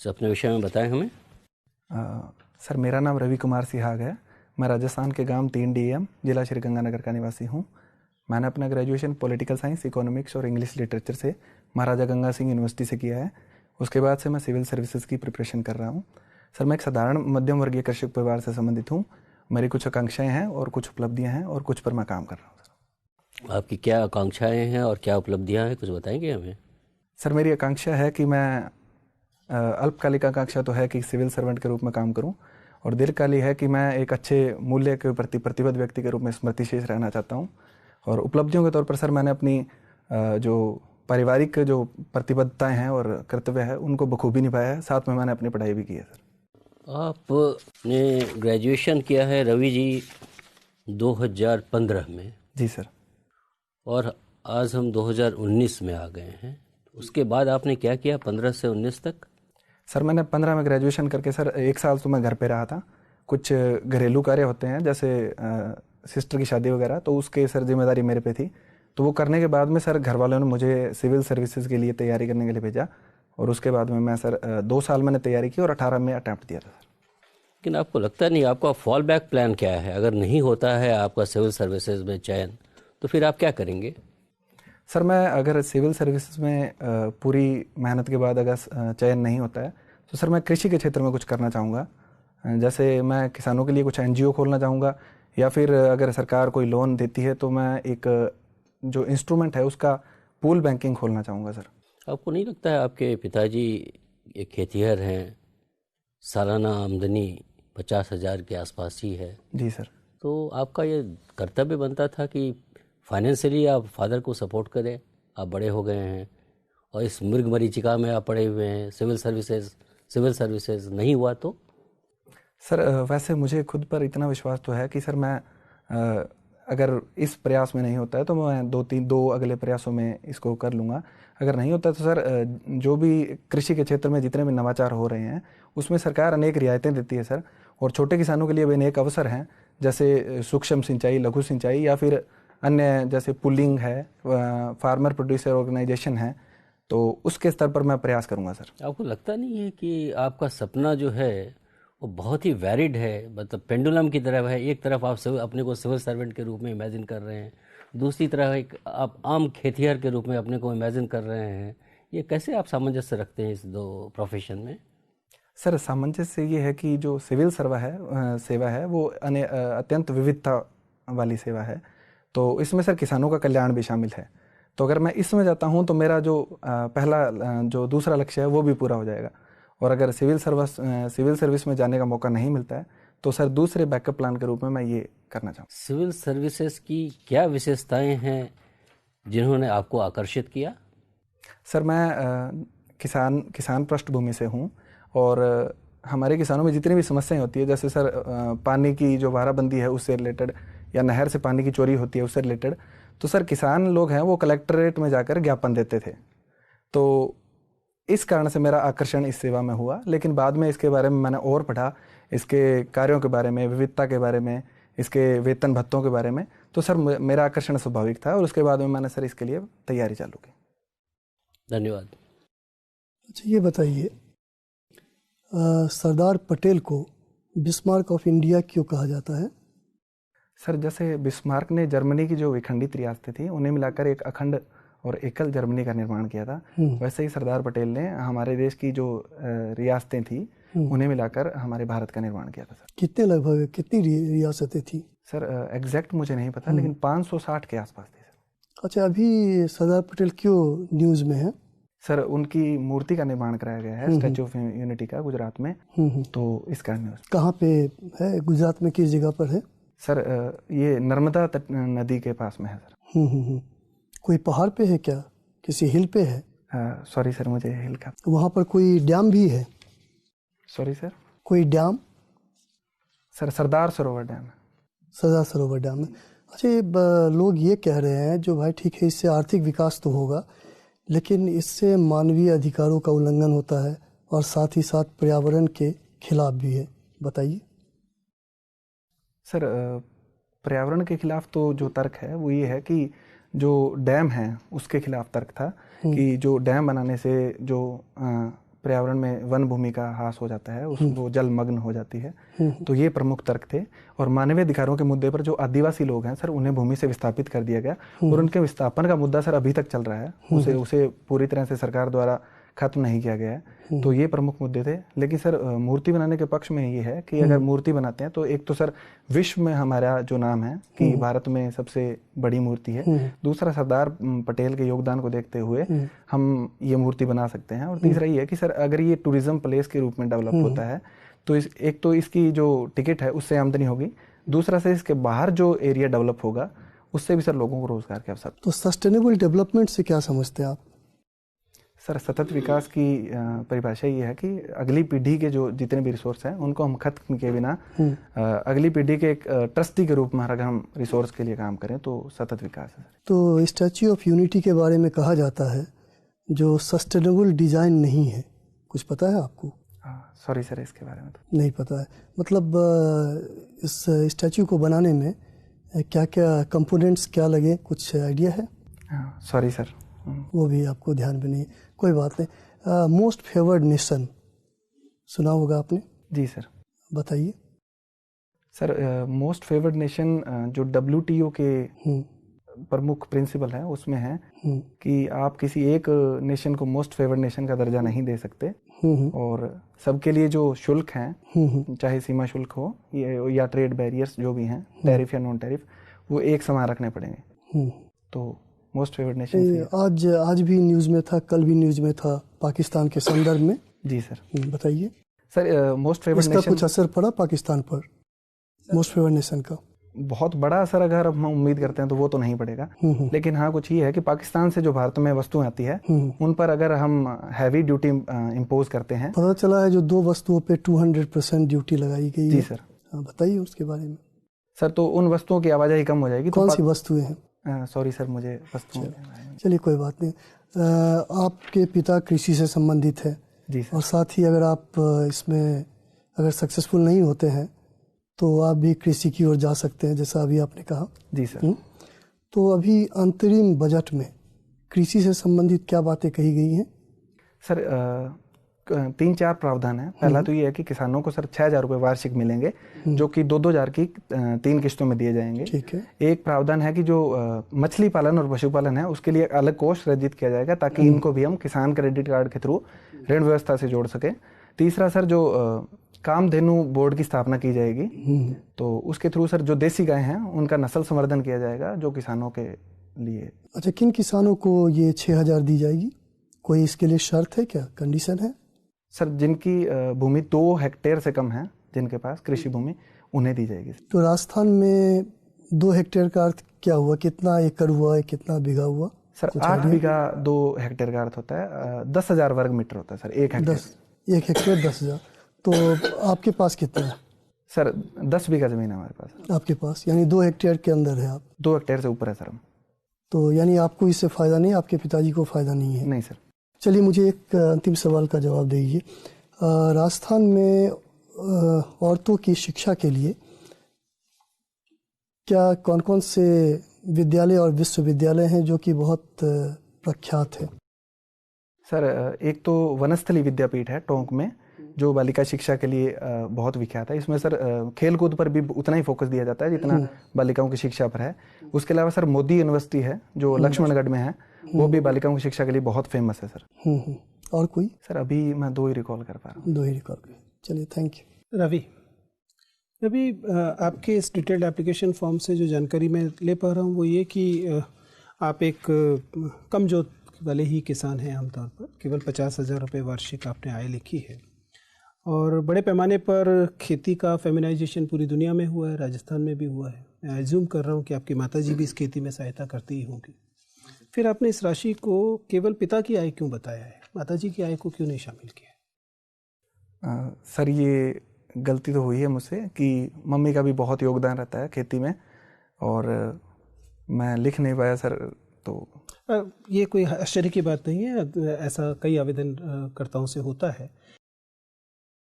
Sir अपने विषय में बताएं हमें। सर मेरा नाम रवि कुमार सिहाग है। मैं राजस्थान के गांव 3 DM जिला श्रीगंगानगर का निवासी हूं। मैंने अपना ग्रेजुएशन पॉलिटिकल साइंस, इकोनॉमिक्स और इंग्लिश लिटरेचर से महाराजा गंगा सिंह यूनिवर्सिटी से किया है। उसके बाद से मैं सिविल सर्विसेज की प्रिपरेशन कर रहा हूं। सर मैं एक साधारण मध्यम वर्गीय कृषक परिवार से संबंधित हूँ। मेरी कुछ आकांक्षाएँ हैं और कुछ उपलब्धियाँ हैं और कुछ पर मैं काम कर रहा हूँ। सर आपकी क्या आकांक्षाएं हैं और क्या उपलब्धियां हैं, कुछ बताएंगे हमें। सर मेरी आकांक्षा है कि मैं अल्पकालिक आकांक्षा तो है कि सिविल सर्वेंट के रूप में काम करूं, और दीर्घकालिक है कि मैं एक अच्छे मूल्य के प्रति प्रतिबद्ध व्यक्ति के रूप में स्मृति शेष रहना चाहता हूं। और उपलब्धियों के तौर पर सर मैंने अपनी जो पारिवारिक जो प्रतिबद्धताएं हैं और कर्तव्य है उनको बखूबी निभाया है। साथ में मैंने अपनी पढ़ाई भी की है। सर आपने ग्रेजुएशन किया है रवि जी 2015 में। जी सर। और आज हम 2019 में आ गए हैं। उसके बाद आपने क्या किया 15 से 19 तक? सर मैंने 15 में ग्रेजुएशन करके सर 1 साल तो मैं घर पे रहा था। कुछ घरेलू कार्य होते हैं जैसे सिस्टर की शादी वगैरह, तो उसके सर जिम्मेदारी मेरे पे थी। तो वो करने के बाद में सर घर वालों ने मुझे सिविल सर्विसेज के लिए तैयारी करने के लिए भेजा, और उसके बाद में मैं सर 2 साल मैंने तैयारी की और 18 में अटैम्प्ट दिया था सर। लेकिन आपको लगता नहीं आपका फॉल बैक प्लान क्या है? अगर नहीं होता है आपका सिविल सर्विसेज में चयन, तो फिर आप क्या करेंगे? सर मैं अगर सिविल सर्विसेज में पूरी मेहनत के बाद अगर चयन नहीं होता है तो सर मैं कृषि के क्षेत्र में कुछ करना चाहूँगा। जैसे मैं किसानों के लिए कुछ NGO खोलना चाहूँगा, या फिर अगर सरकार कोई लोन देती है तो मैं एक जो इंस्ट्रूमेंट है उसका पूल बैंकिंग खोलना चाहूँगा सर। आपको नहीं लगता है आपके पिताजी एक खेतिहर हैं, सालाना आमदनी 50,000 के आसपास ही है? जी सर। तो आपका ये कर्तव्य बनता था कि फाइनेंशियली आप फादर को सपोर्ट करें। आप बड़े हो गए हैं और इस मृग मरीचिका में आप पड़े हुए हैं। सिविल सर्विसेज नहीं हुआ तो? सर वैसे मुझे खुद पर इतना विश्वास तो है कि सर मैं अगर इस प्रयास में नहीं होता है तो मैं 2 अगले प्रयासों में इसको कर लूँगा। अगर नहीं होता तो सर जो भी कृषि के क्षेत्र में जितने भी नवाचार हो रहे हैं उसमें सरकार अनेक रियायतें देती है सर, और छोटे किसानों के लिए भी अनेक अवसर हैं, जैसे सूक्ष्म सिंचाई, लघु सिंचाई, या फिर अन्य जैसे पुलिंग है, फार्मर प्रोड्यूसर ऑर्गेनाइजेशन है। तो उसके स्तर पर मैं प्रयास करूँगा सर। आपको लगता नहीं है कि आपका सपना जो है वो बहुत ही वैरिड है, मतलब पेंडुलम की तरह है? एक तरफ आप अपने को सिविल सर्वेंट के रूप में इमेजिन कर रहे हैं, दूसरी तरफ एक आप आम खेतिहर के रूप में अपने को इमेजिन कर रहे हैं। ये कैसे आप सामंजस्य रखते हैं इस 2 प्रोफेशन में? सर सामंजस्य ये है कि जो सिविल सेवा है वो अत्यंत विविधता वाली सेवा है। तो इसमें सर किसानों का कल्याण भी शामिल है। तो अगर मैं इसमें जाता हूँ तो मेरा जो जो दूसरा लक्ष्य है वो भी पूरा हो जाएगा। और अगर सिविल सर्विस में जाने का मौका नहीं मिलता है तो सर दूसरे बैकअप प्लान के रूप में मैं ये करना चाहूँ। सिविल सर्विसेज की क्या विशेषताएं हैं जिन्होंने आपको आकर्षित किया? सर मैं किसान पृष्ठभूमि से हूँ, और हमारे किसानों में जितनी भी समस्याएं होती है, जैसे सर पानी की जो वाराबंदी है उससे रिलेटेड, या नहर से पानी की चोरी होती है उससे रिलेटेड, तो सर किसान लोग हैं वो कलेक्ट्रेट में जाकर ज्ञापन देते थे। तो इस कारण से मेरा आकर्षण इस सेवा में हुआ। लेकिन बाद में इसके बारे में मैंने और पढ़ा, इसके कार्यों के बारे में, विविधता के बारे में, इसके वेतन भत्तों के बारे में, तो सर मेरा आकर्षण स्वाभाविक था, और उसके बाद में मैंने सर इसके लिए तैयारी चालू की। धन्यवाद। अच्छा ये बताइए, सरदार पटेल को बिस्मार्क ऑफ इंडिया क्यों कहा जाता है? सर जैसे बिस्मार्क ने जर्मनी की जो विखंडित रियासतें थी उन्हें मिलाकर एक अखंड और एकल जर्मनी का निर्माण किया था, वैसे ही सरदार पटेल ने हमारे देश की जो रियासतें थी उन्हें मिलाकर हमारे भारत का निर्माण किया था। सर कितनी रियासतें थी? सर एग्जैक्ट मुझे नहीं पता, लेकिन 560 के आसपास थी सर। अच्छा, अभी सरदार पटेल क्यों न्यूज़ में है? सर उनकी मूर्ति का निर्माण कराया गया है, स्टैचू ऑफ यूनिटी का, गुजरात में। तो इस कारण कहाँ पे है? गुजरात में किस जगह पर है? सर ये नर्मदा नदी के पास में है सर। कोई पहाड़ पे है क्या? किसी हिल पे है? सॉरी सर, मुझे हिल का। वहाँ पर कोई डैम भी है? सॉरी सर, कोई dam? Sir Sardar Sarovar dam है। सरदार सरोवर डैम है। अच्छा, लोग ये कह रहे हैं जो भाई ठीक है इससे आर्थिक विकास तो होगा, लेकिन इससे मानवीय अधिकारों का उल्लंघन होता है और साथ ही साथ पर्यावरण के खिलाफ भी है, बताइए। सर पर्यावरण के खिलाफ तो जो तर्क है वो ये है कि जो डैम है उसके खिलाफ तर्क था कि जो डैम बनाने से जो पर्यावरण में वन भूमि का ह्रास हो जाता है, वो जलमग्न हो जाती है। तो ये प्रमुख तर्क थे। और मानवीय अधिकारों के मुद्दे पर जो आदिवासी लोग हैं सर, उन्हें भूमि से विस्थापित कर दिया गया और उनके विस्थापन का मुद्दा सर अभी तक चल रहा है, उसे पूरी तरह से सरकार द्वारा खत्म नहीं किया गया है। तो ये प्रमुख मुद्दे थे। लेकिन सर मूर्ति बनाने के पक्ष में ये है कि अगर मूर्ति बनाते हैं तो एक तो सर विश्व में हमारा जो नाम है कि भारत में सबसे बड़ी मूर्ति है, दूसरा सरदार पटेल के योगदान को देखते हुए हम ये मूर्ति बना सकते हैं, और तीसरा ये है कि सर अगर ये टूरिज्म प्लेस के रूप में डेवलप होता है तो एक तो इसकी जो टिकट है उससे आमदनी होगी, दूसरा से इसके बाहर जो एरिया डेवलप होगा उससे भी सर लोगों को रोजगार के अवसर। तो सस्टेनेबल डेवलपमेंट से क्या समझते हैं आप? सर सतत विकास की परिभाषा ये है कि अगली पीढ़ी के जो जितने भी रिसोर्स हैं उनको हम खत्म किए बिना अगली पीढ़ी के एक ट्रस्टी के रूप में अगर हम रिसोर्स के लिए काम करें तो सतत विकास है। तो स्टैच्यू ऑफ यूनिटी के बारे में कहा जाता है जो सस्टेनेबल डिज़ाइन नहीं है, कुछ पता है आपको? सॉरी सर, इसके बारे में तो नहीं पता है। मतलब इस स्टैच्यू को बनाने में क्या क्या कंपोनेंट्स क्या लगे, कुछ आइडिया है? सॉरी सर, वो भी आपको ध्यान में नहीं, कोई बात नहीं। मोस्ट फेवर्ड नेशन सुना होगा आपने? जी सर, बताइए। सर मोस्ट फेवर्ड नेशन जो WTO के प्रमुख प्रिंसिपल है उसमें है कि आप किसी एक नेशन को मोस्ट फेवर्ड नेशन का दर्जा नहीं दे सकते, और सबके लिए जो शुल्क हैं चाहे सीमा शुल्क हो या ट्रेड बैरियर्स जो भी हैं, टैरिफ या नॉन टैरिफ, वो एक समान रखने पड़ेंगे। तो मोस्ट फेवर्ड नेशन आज भी न्यूज़ में था, कल भी न्यूज़ में था, पाकिस्तान के संदर्भ में। जी सर, बताइए सर। मोस्ट फेवर्ड नेशन, इसका कुछ असर पड़ा पाकिस्तान पर मोस्ट फेवर्ड नेशन का? बहुत बड़ा असर अगर हम उम्मीद करते हैं तो वो तो नहीं पड़ेगा, लेकिन हाँ कुछ ये है कि पाकिस्तान से जो भारत में वस्तुएं आती है उन पर अगर हम हैवी ड्यूटी इम्पोज करते हैं। पता चला है जो 2 वस्तुओं पे 200% ड्यूटी लगाई गई है। जी सर। बताइए उसके बारे में। सर तो उन वस्तुओं की आवाजाही कम हो जाएगी। कौन सी वस्तुएं हैं? सॉरी सर, मुझे वस्तुओं, चलिए कोई बात नहीं। आपके पिता कृषि से संबंधित है। जी सर। और साथ ही अगर आप इसमें अगर सक्सेसफुल नहीं होते हैं तो आप भी कृषि की ओर जा सकते हैं, जैसा अभी आपने कहा। जी सर। तो अभी अंतरिम बजट में कृषि से संबंधित क्या बातें कही गई हैं? सर 3-4 प्रावधान है। पहला तो ये है कि किसानों को सर 6,000 रुपये वार्षिक मिलेंगे, जो कि 2-2 की 3 किस्तों में दिए जाएंगे। ठीक है। एक प्रावधान है कि जो मछली पालन और पशुपालन है उसके लिए अलग कोष सृजित किया जाएगा ताकि इनको भी हम किसान क्रेडिट कार्ड के थ्रू ऋण व्यवस्था से जोड़ सके। तीसरा सर जो कामधेनु बोर्ड की स्थापना की जाएगी, तो उसके थ्रू सर जो देसी गाय हैं उनका नस्ल संवर्धन किया जाएगा जो किसानों के लिए। अच्छा, किन किसानों को ये 6,000 दी जाएगी? कोई इसके लिए शर्त है क्या, कंडीशन है? सर जिनकी भूमि 2 हेक्टेयर से कम है, जिनके पास कृषि भूमि, उन्हें दी जाएगी। तो राजस्थान में 2 हेक्टेयर का अर्थ क्या हुआ, कितना एकड़ हुआ है, कितना बीघा हुआ? सर 8 बीघा 2 हेक्टेयर का अर्थ होता है 10,000 वर्ग मीटर होता है सर 1 हेक्टेयर। 1 हेक्टेयर 10,000। तो आपके पास कितना है? सर 10 बीघा जमीन है हमारे पास। आपके पास यानी 2 हेक्टेयर के अंदर है आप? 2 हेक्टेयर से ऊपर है सर हम। तो यानी आपको इससे फ़ायदा नहीं, आपके पिताजी को फ़ायदा नहीं है? नहीं सर। चलिए मुझे एक अंतिम सवाल का जवाब दीजिए। राजस्थान में औरतों की शिक्षा के लिए क्या कौन कौन से विद्यालय और विश्वविद्यालय हैं जो कि बहुत प्रख्यात है? सर एक तो वनस्थली विद्यापीठ है टोंक में, जो बालिका शिक्षा के लिए बहुत विख्यात है। इसमें सर खेल कूद पर भी उतना ही फोकस दिया जाता है जितना बालिकाओं की शिक्षा पर है। उसके अलावा सर मोदी यूनिवर्सिटी है जो लक्ष्मणगढ़ में है, वो भी बालिकाओं की शिक्षा के लिए बहुत फेमस है सर। और कोई? सर अभी मैं 2 ही रिकॉल कर पा रहा हूँ। 2 ही रिकॉल कर। चलिए थैंक यू। रवि, अभी आपके इस डिटेल्ड एप्लीकेशन फॉर्म से जो जानकारी मैं ले पा रहा हूँ वो ये कि आप एक कम जोत वाले ही किसान हैं आमतौर पर, केवल 50,000 रुपये वार्षिक आपने आय लिखी है, और बड़े पैमाने पर खेती का फेमिनाइजेशन पूरी दुनिया में हुआ है, राजस्थान में भी हुआ है। मैं एज्यूम कर रहा हूँ कि आपकी माताजी भी इस खेती में सहायता करती ही होंगी। फिर आपने इस राशि को केवल पिता की आय क्यों बताया है, माताजी की आय को क्यों नहीं शामिल किया? सर ये गलती तो हुई है मुझसे कि मम्मी का भी बहुत योगदान रहता है खेती में, और मैं लिख नहीं पाया सर। तो ये कोई आश्चर्य की बात नहीं है, ऐसा कई आवेदनकर्ताओं से होता है।